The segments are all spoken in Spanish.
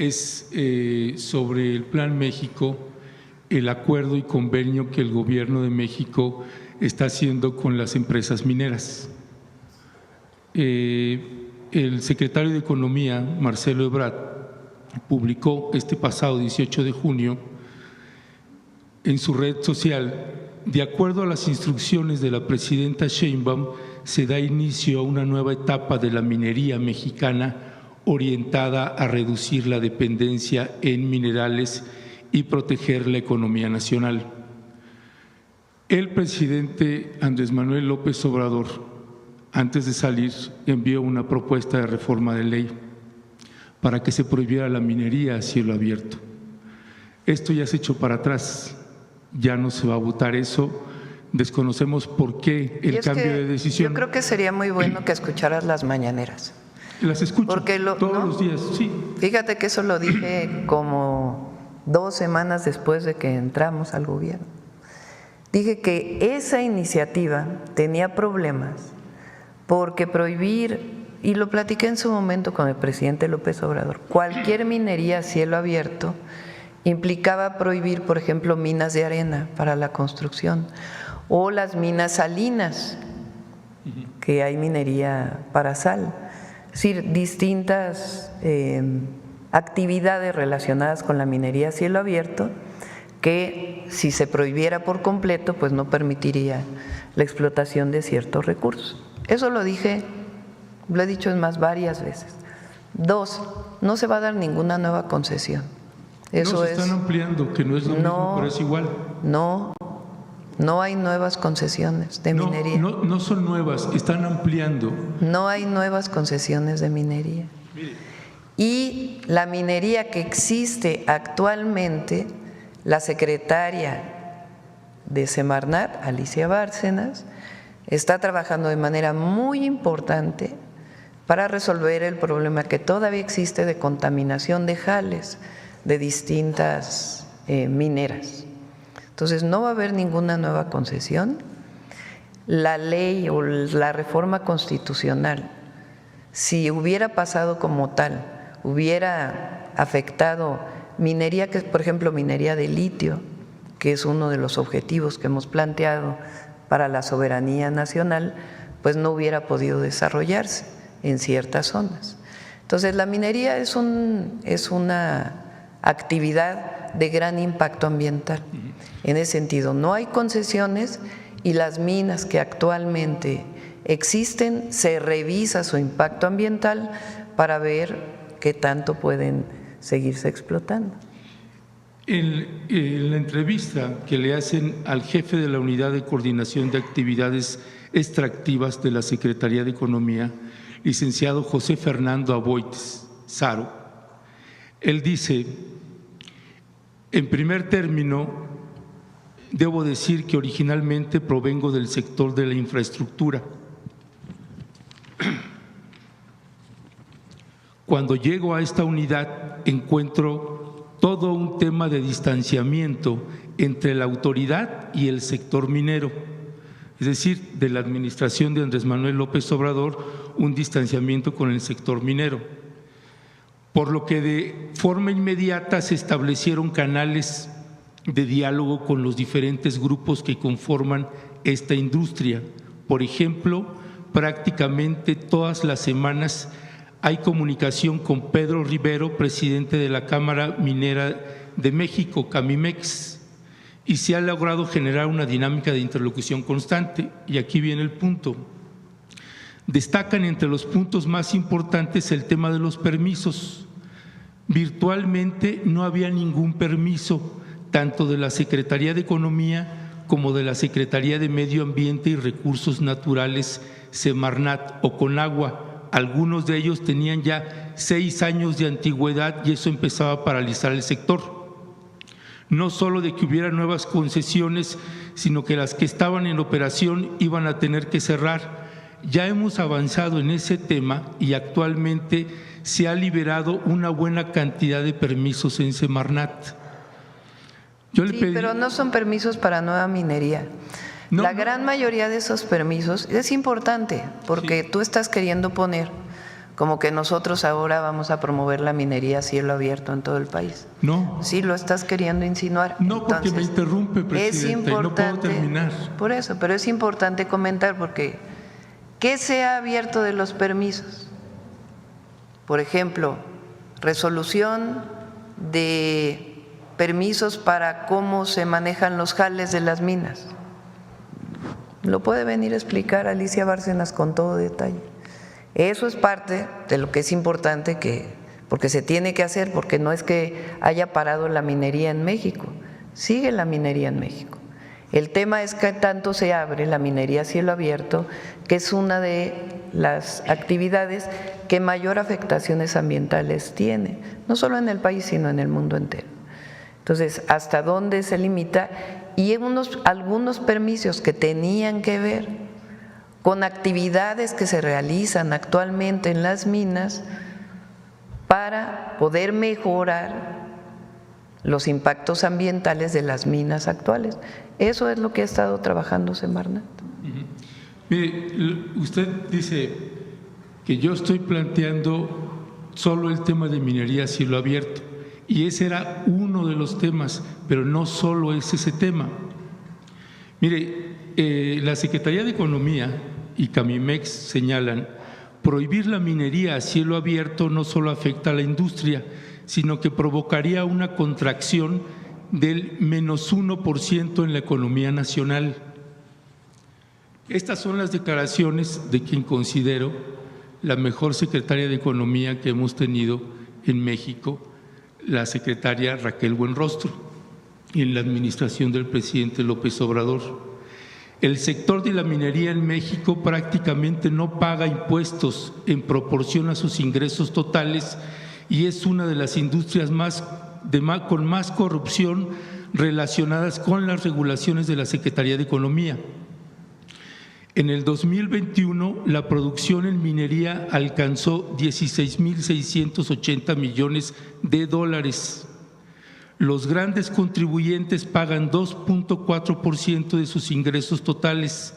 es sobre el Plan México, el acuerdo y convenio que el Gobierno de México está haciendo con las empresas mineras. El secretario de Economía, Marcelo Ebrard, publicó este pasado 18 de junio en su red social: de acuerdo a las instrucciones de la presidenta Sheinbaum, se da inicio a una nueva etapa de la minería mexicana orientada a reducir la dependencia en minerales y proteger la economía nacional. El presidente Andrés Manuel López Obrador, antes de salir, envió una propuesta de reforma de ley para que se prohibiera la minería a cielo abierto. Esto ya se echó para atrás, ya no se va a votar eso. Desconocemos por qué el cambio de decisión. Yo creo que sería muy bueno que escucharas las mañaneras. Las escucho todos los días, sí. Fíjate que eso lo dije como 2 semanas después de que entramos al gobierno. Dije que esa iniciativa tenía problemas porque prohibir, y lo platiqué en su momento con el presidente López Obrador, cualquier minería a cielo abierto implicaba prohibir, por ejemplo, minas de arena para la construcción o las minas salinas, que hay minería para sal. Es decir, distintas actividades relacionadas con la minería a cielo abierto que, si se prohibiera por completo, pues no permitiría la explotación de ciertos recursos. Eso lo dije, lo he dicho más varias veces. 2, no se va a dar ninguna nueva concesión. Eso no, se están ampliando, que no es lo mismo, pero es igual. No hay nuevas concesiones de minería. No son nuevas, están ampliando. No hay nuevas concesiones de minería. Mire. Y la minería que existe actualmente, la secretaria de Semarnat, Alicia Bárcenas, está trabajando de manera muy importante para resolver el problema que todavía existe de contaminación de jales de distintas mineras. Entonces, no va a haber ninguna nueva concesión. La ley o la reforma constitucional, si hubiera pasado como tal, hubiera afectado minería, que es, por ejemplo, minería de litio, que es uno de los objetivos que hemos planteado para la soberanía nacional, pues no hubiera podido desarrollarse en ciertas zonas. Entonces, la minería es una actividad de gran impacto ambiental. En ese sentido, no hay concesiones y las minas que actualmente existen, se revisa su impacto ambiental para ver qué tanto pueden seguirse explotando. En la entrevista que le hacen al jefe de la Unidad de Coordinación de Actividades Extractivas de la Secretaría de Economía, licenciado José Fernando Aboites Saro, él dice: en primer término, debo decir que originalmente provengo del sector de la infraestructura. Cuando llego a esta unidad encuentro todo un tema de distanciamiento entre la autoridad y el sector minero, es decir, de la administración de Andrés Manuel López Obrador, un distanciamiento con el sector minero, por lo que de forma inmediata se establecieron canales de diálogo con los diferentes grupos que conforman esta industria. Por ejemplo, prácticamente todas las semanas hay comunicación con Pedro Rivero, presidente de la Cámara Minera de México, Camimex, y se ha logrado generar una dinámica de interlocución constante. Y aquí viene el punto. Destacan entre los puntos más importantes el tema de los permisos. Virtualmente no había ningún permiso, tanto de la Secretaría de Economía como de la Secretaría de Medio Ambiente y Recursos Naturales, Semarnat o Conagua. Algunos de ellos tenían ya 6 años de antigüedad y eso empezaba a paralizar el sector. No solo de que hubiera nuevas concesiones, sino que las que estaban en operación iban a tener que cerrar. Ya hemos avanzado en ese tema y actualmente se ha liberado una buena cantidad de permisos en Semarnat. Pero no son permisos para nueva minería. La gran mayoría de esos permisos es importante porque tú estás queriendo poner como que nosotros ahora vamos a promover la minería a cielo abierto en todo el país. No. Sí, lo estás queriendo insinuar. No, entonces, porque me interrumpe, presidenta, y no puedo terminar. Por eso, pero es importante comentar porque ¿qué se ha abierto de los permisos? Por ejemplo, resolución de permisos para cómo se manejan los jales de las minas. Lo puede venir a explicar Alicia Bárcenas con todo detalle. Eso es parte de lo que es importante porque se tiene que hacer, porque no es que haya parado la minería en México, sigue la minería en México. El tema es que tanto se abre la minería a cielo abierto, que es una de las actividades que mayor afectaciones ambientales tiene, no solo en el país, sino en el mundo entero. Entonces, ¿hasta dónde se limita? Y algunos permisos que tenían que ver con actividades que se realizan actualmente en las minas para poder mejorar los impactos ambientales de las minas actuales. Eso es lo que ha estado trabajando Semarnat. Mire, usted dice que yo estoy planteando solo el tema de minería a cielo abierto, y ese era uno de los temas, pero no solo es ese tema. Mire, la Secretaría de Economía y Camimex señalan: prohibir la minería a cielo abierto no solo afecta a la industria, sino que provocaría una contracción del -1% en la economía nacional. Estas son las declaraciones de quien considero la mejor secretaria de Economía que hemos tenido en México, la secretaria Raquel Buenrostro, en la administración del presidente López Obrador. El sector de la minería en México prácticamente no paga impuestos en proporción a sus ingresos totales y es una de las industrias con más corrupción relacionadas con las regulaciones de la Secretaría de Economía. En el 2021, la producción en minería alcanzó 16.680 millones de dólares. Los grandes contribuyentes pagan 2.4% de sus ingresos totales.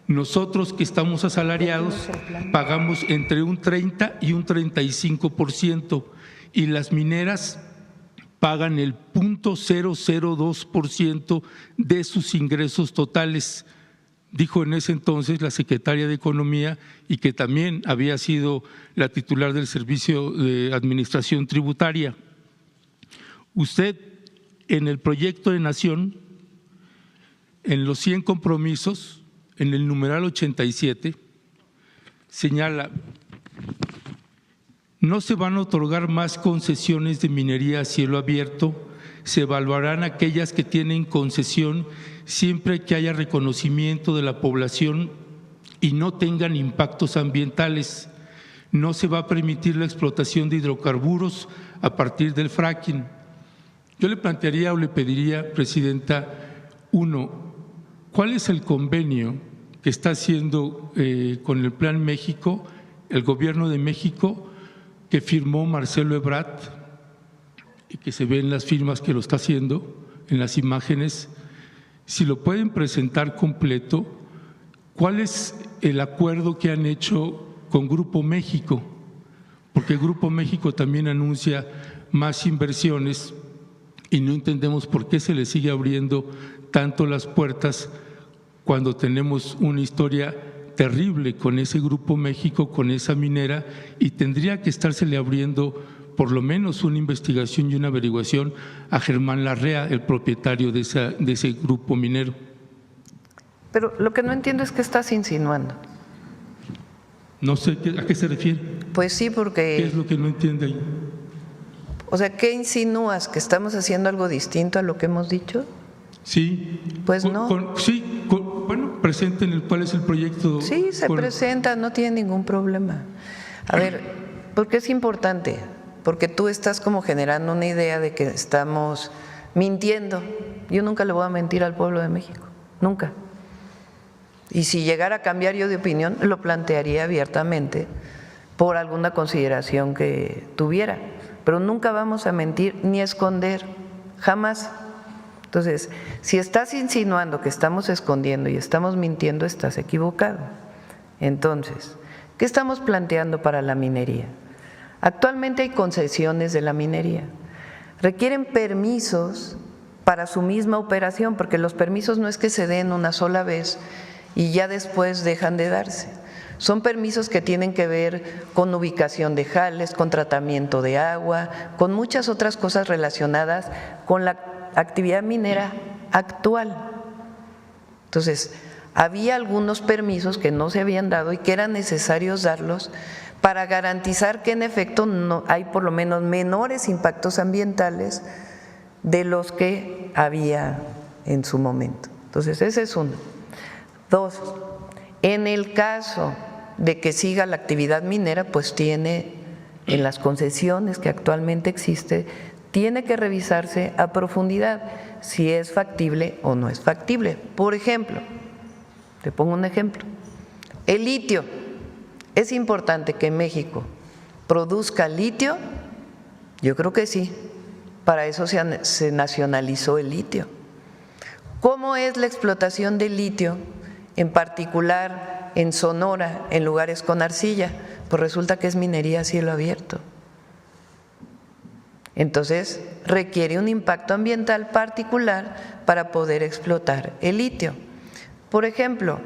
Nosotros, que estamos asalariados, pagamos entre un 30 y un 35%, y las mineras pagan el 0.002% de sus ingresos totales, dijo en ese entonces la secretaria de Economía, y que también había sido la titular del Servicio de Administración Tributaria. Usted, en el proyecto de Nación, en los 100 compromisos, en el numeral 87, señala: no se van a otorgar más concesiones de minería a cielo abierto, se evaluarán aquellas que tienen concesión siempre que haya reconocimiento de la población y no tengan impactos ambientales. No se va a permitir la explotación de hidrocarburos a partir del fracking. Yo le plantearía o le pediría, presidenta, ¿cuál es el convenio que está haciendo con el Plan México, el Gobierno de México, que firmó Marcelo Ebrard, y que se ven las firmas que lo está haciendo en las imágenes? Si lo pueden presentar completo, ¿cuál es el acuerdo que han hecho con Grupo México? Porque Grupo México también anuncia más inversiones y no entendemos por qué se le sigue abriendo tanto las puertas cuando tenemos una historia terrible con ese Grupo México, con esa minera, y tendría que estársele abriendo por lo menos una investigación y una averiguación a Germán Larrea, el propietario de ese grupo minero. Pero lo que no entiendo es qué estás insinuando. No sé a qué se refiere. Pues sí, porque… ¿Qué es lo que no entiende ahí? O sea, ¿qué insinúas? ¿Que estamos haciendo algo distinto a lo que hemos dicho? Sí. Pues no. Bueno, presenten cuál es el proyecto. Sí, se presenta, no tiene ningún problema. A ver, porque es importante, porque tú estás como generando una idea de que estamos mintiendo. Yo nunca le voy a mentir al pueblo de México, nunca. Y si llegara a cambiar yo de opinión, lo plantearía abiertamente por alguna consideración que tuviera. Pero nunca vamos a mentir ni a esconder, jamás. Entonces, si estás insinuando que estamos escondiendo y estamos mintiendo, estás equivocado. Entonces, ¿Qué estamos planteando para la minería? Actualmente hay concesiones de la minería. Requieren permisos para su misma operación, porque los permisos no es que se den una sola vez y ya después dejan de darse. Son permisos que tienen que ver con ubicación de jales, con tratamiento de agua, con muchas otras cosas relacionadas con la actividad minera actual. Entonces, había algunos permisos que no se habían dado y que eran necesarios darlos para garantizar que en efecto no hay por lo menos menores impactos ambientales de los que había en su momento. Entonces, ese es uno. Dos, en el caso de que siga la actividad minera, pues tiene, en las concesiones que actualmente existe, tiene que revisarse a profundidad si es factible o no es factible. Por ejemplo, te pongo un ejemplo, el litio. ¿Es importante que México produzca litio? Yo creo que sí, para eso se nacionalizó el litio. ¿Cómo es la explotación del litio, en particular en Sonora, en lugares con arcilla? Pues resulta que es minería a cielo abierto. Entonces, requiere un impacto ambiental particular para poder explotar el litio. Por ejemplo,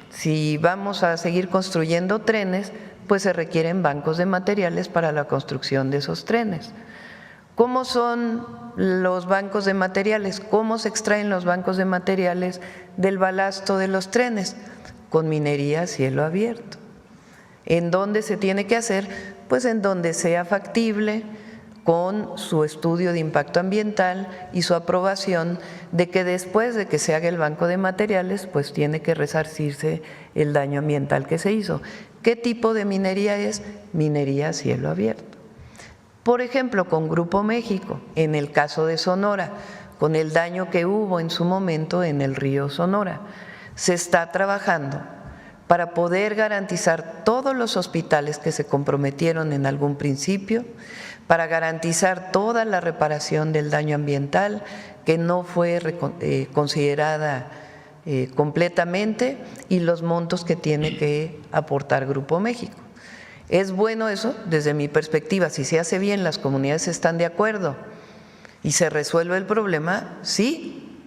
si vamos a seguir construyendo trenes, pues se requieren bancos de materiales para la construcción de esos trenes. ¿Cómo son los bancos de materiales? ¿Cómo se extraen los bancos de materiales del balasto de los trenes? Con minería a cielo abierto. ¿En dónde se tiene que hacer? Pues en donde sea factible, con su estudio de impacto ambiental y su aprobación de que después de que se haga el banco de materiales, pues tiene que resarcirse el daño ambiental que se hizo. ¿Qué tipo de minería es? Minería a cielo abierto. Por ejemplo, con Grupo México, en el caso de Sonora, con el daño que hubo en su momento en el río Sonora, se está trabajando para poder garantizar todos los hospitales que se comprometieron en algún principio, para garantizar toda la reparación del daño ambiental que no fue considerada completamente y los montos que tiene que aportar Grupo México. ¿Es bueno eso? Desde mi perspectiva, si se hace bien, las comunidades están de acuerdo y se resuelve el problema, sí.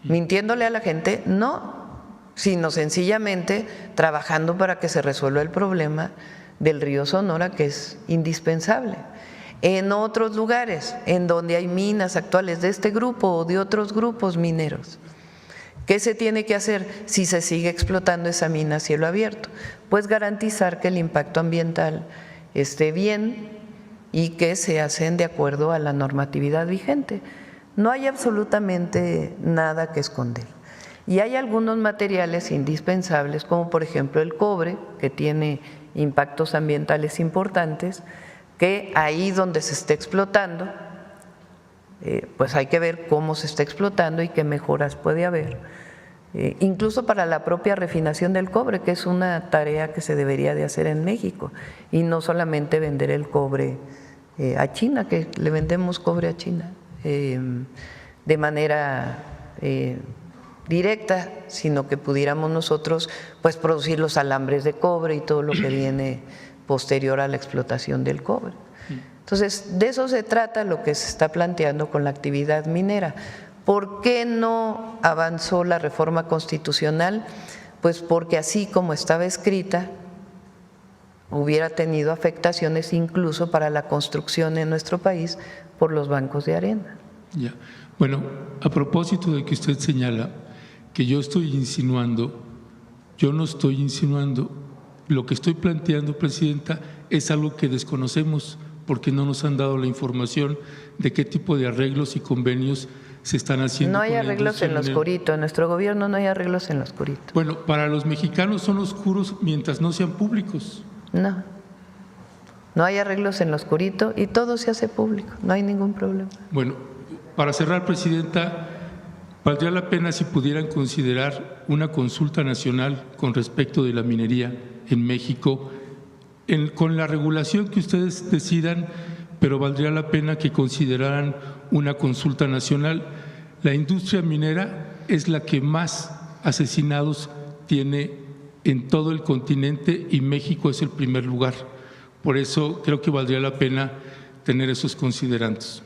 ¿Mintiéndole a la gente? No, sino sencillamente trabajando para que se resuelva el problema del río Sonora, que es indispensable. En otros lugares, en donde hay minas actuales de este grupo o de otros grupos mineros, ¿qué se tiene que hacer si se sigue explotando esa mina a cielo abierto? Pues garantizar que el impacto ambiental esté bien y que se hacen de acuerdo a la normatividad vigente. No hay absolutamente nada que esconder. Y hay algunos materiales indispensables, como por ejemplo el cobre, que tiene impactos ambientales importantes, que ahí donde se esté explotando, pues hay que ver cómo se está explotando y qué mejoras puede haber. Incluso para la propia refinación del cobre, que es una tarea que se debería de hacer en México, y no solamente vender el cobre a China, que le vendemos cobre a China de manera directa, sino que pudiéramos nosotros pues producir los alambres de cobre y todo lo que viene posterior a la explotación del cobre. Entonces, de eso se trata lo que se está planteando con la actividad minera. ¿Por qué no avanzó la reforma constitucional? Pues porque así como estaba escrita, hubiera tenido afectaciones incluso para la construcción en nuestro país por los bancos de arena. Ya. Bueno, a propósito de que usted señala que yo estoy insinuando, yo no estoy insinuando. Lo que estoy planteando, Presidenta, es algo que desconocemos porque no nos han dado la información de qué tipo de arreglos y convenios se están haciendo. No hay arreglos en lo oscurito, en nuestro gobierno no hay arreglos en lo oscurito. Bueno, para los mexicanos son oscuros mientras no sean públicos. No, no hay arreglos en lo oscurito y todo se hace público, no hay ningún problema. Bueno, para cerrar, Presidenta, valdría la pena si pudieran considerar una consulta nacional con respecto de la minería en México, con la regulación que ustedes decidan, pero valdría la pena que consideraran una consulta nacional. La industria minera es la que más asesinados tiene en todo el continente y México es el primer lugar. Por eso creo que valdría la pena tener esos considerandos.